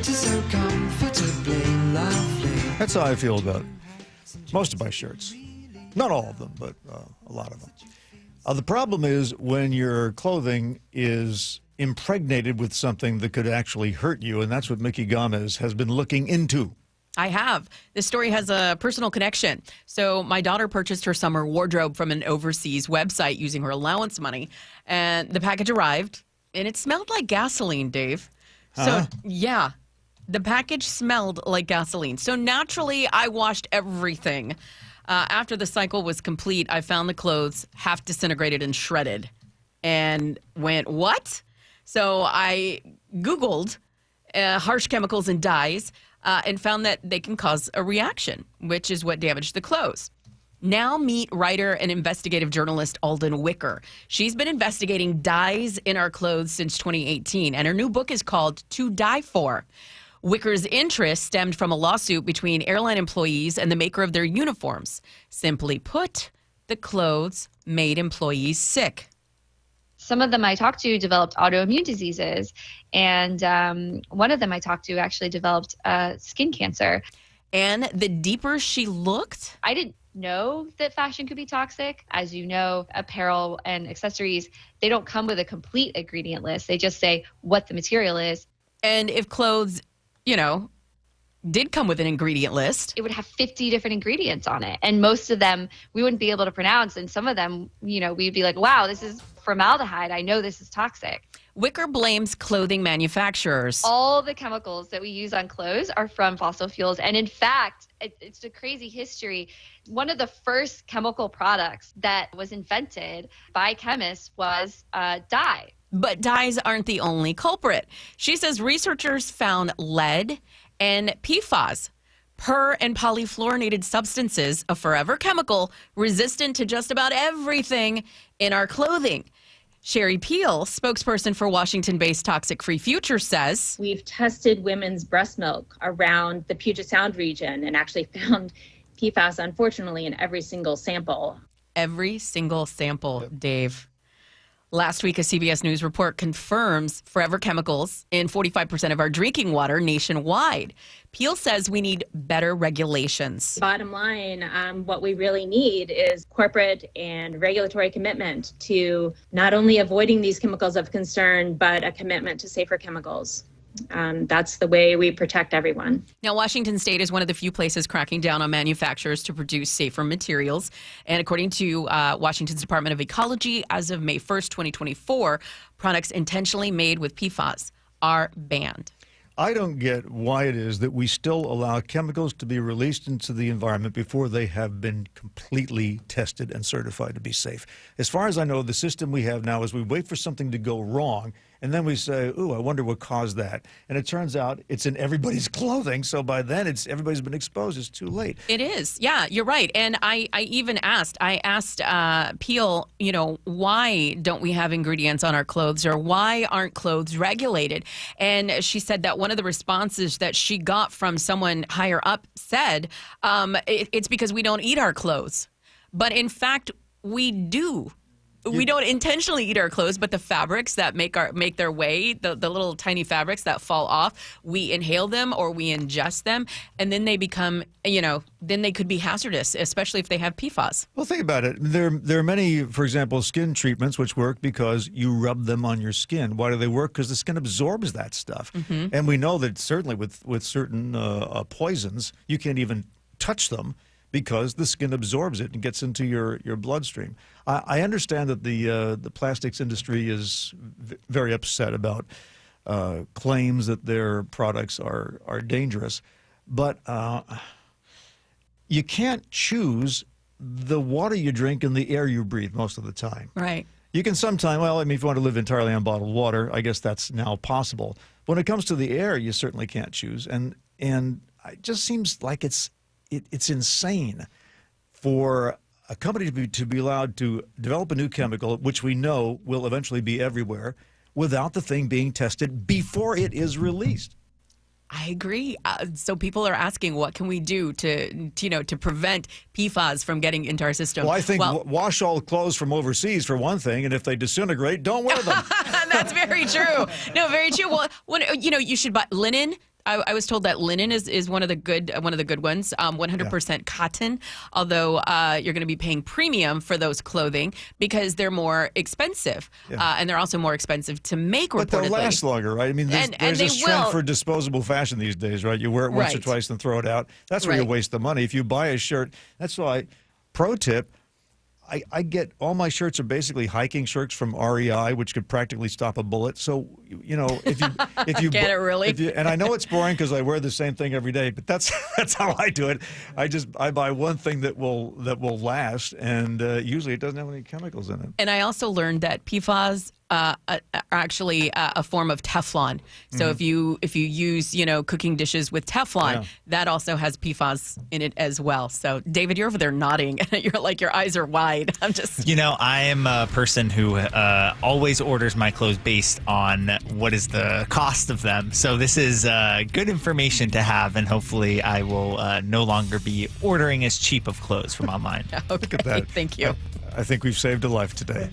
so comfortably lovely. That's how I feel about most of my shirts. Not all of them, but a lot of them. The problem is when your clothing is impregnated with something that could actually hurt you, and that's what Micki Gamez has been looking into. I have. This story has a personal connection. So my daughter purchased her summer wardrobe from an overseas website using her allowance money, and the package arrived, and it smelled like gasoline, Dave. So, yeah, the package smelled like gasoline. So naturally, I washed everything. After the cycle was complete, I found the clothes half disintegrated and shredded and went, what? So I Googled harsh chemicals and dyes and found that they can cause a reaction, which is what damaged the clothes. Now meet writer and investigative journalist Alden Wicker. She's been investigating dyes in our clothes since 2018, and her new book is called To Die For. Wicker's interest stemmed from a lawsuit between airline employees and the maker of their uniforms. Simply put, the clothes made employees sick. Some of them I talked to developed autoimmune diseases, and one of them I talked to actually developed skin cancer. And the deeper she looked, I didn't know that fashion could be toxic. As you know, apparel and accessories, they don't come with a complete ingredient list. They just say what the material is. and if clothes, did come with an ingredient list, it would have 50 different ingredients on it. And most of them we wouldn't be able to pronounce. And some of them, we'd be like, wow, this is formaldehyde. I know this is toxic. Wicker blames clothing manufacturers. All the chemicals that we use on clothes are from fossil fuels. And in fact, it's a crazy history. One of the first chemical products that was invented by chemists was dye. But dyes aren't the only culprit. She says researchers found lead and PFAS, per and polyfluorinated substances, a forever chemical resistant to just about everything in our clothing. Sherry Peel, spokesperson for Washington-based Toxic Free Future, says, we've tested women's breast milk around the Puget Sound region and actually found PFAS, unfortunately, in every single sample. Every single sample, Dave. Last week, a CBS News report confirms forever chemicals in 45% of our drinking water nationwide. Peel says we need better regulations. Bottom line, what we really need is corporate and regulatory commitment to not only avoiding these chemicals of concern, but a commitment to safer chemicals. That's the way we protect everyone. Now, Washington State is one of the few places cracking down on manufacturers to produce safer materials. And according to Washington's Department of Ecology, as of May 1st, 2024, products intentionally made with PFAS are banned. I don't get why it is that we still allow chemicals to be released into the environment before they have been completely tested and certified to be safe. As far as I know, the system we have now is we wait for something to go wrong, and then we say, ooh, I wonder what caused that. And it turns out it's in everybody's clothing, so by then everybody's been exposed. It's too late. It is. Yeah, you're right. And I even asked Peel, why don't we have ingredients on our clothes, or why aren't clothes regulated? And she said that one of the responses that she got from someone higher up said, it's because we don't eat our clothes. But in fact, we do. We don't intentionally eat our clothes, but the fabrics that make their way, the little tiny fabrics that fall off, we inhale them or we ingest them, and then they become, then they could be hazardous, especially if they have PFAS. Well, think about it. There are many, for example, skin treatments which work because you rub them on your skin. Why do they work? Because the skin absorbs that stuff. Mm-hmm. And we know that certainly with certain poisons, you can't even touch them, because the skin absorbs it and gets into your bloodstream. I understand that the plastics industry is very upset about claims that their products are dangerous, but you can't choose the water you drink and the air you breathe most of the time. Right. You can sometimes, if you want to live entirely on bottled water, I guess that's now possible. When it comes to the air, you certainly can't choose, and it just seems like it's insane for a company to be allowed to develop a new chemical, which we know will eventually be everywhere, without the thing being tested before it is released. I agree. So people are asking, what can we do to prevent PFAS from getgetting into our system? Well, I think wash all clothes from overseas for one thing, and if they disintegrate, don't wear them. That's very true. No, very true. Well, you should buy linen. I was told that linen is one of the good ones. 100% cotton. Although you're going to be paying premium for those clothing because they're more expensive, and they're also more expensive to make. But they'll reportedly. last longer, right? I mean, there's And they this trend will. for disposable fashion these days, right? You wear it once or Right. twice and throw it out. That's where you Right. waste the money. If you buy a shirt, that's why. Pro tip. I get all my shirts are basically hiking shirts from REI, which could practically stop a bullet. So if you Get it, really? and I know it's boring because I wear the same thing every day, but that's how I do it. I buy one thing that will last, and usually it doesn't have any chemicals in it. And I also learned that PFAS are actually a form of Teflon. So if you use cooking dishes with Teflon, that also has PFAS in it as well. So David, you're over there nodding. You're like your eyes are wide. I'm just I am a person who always orders my clothes based on what is the cost of them. So this is good information to have, and hopefully I will no longer be ordering as cheap of clothes from online. okay. Look at that. Thank you. I think we've saved a life today.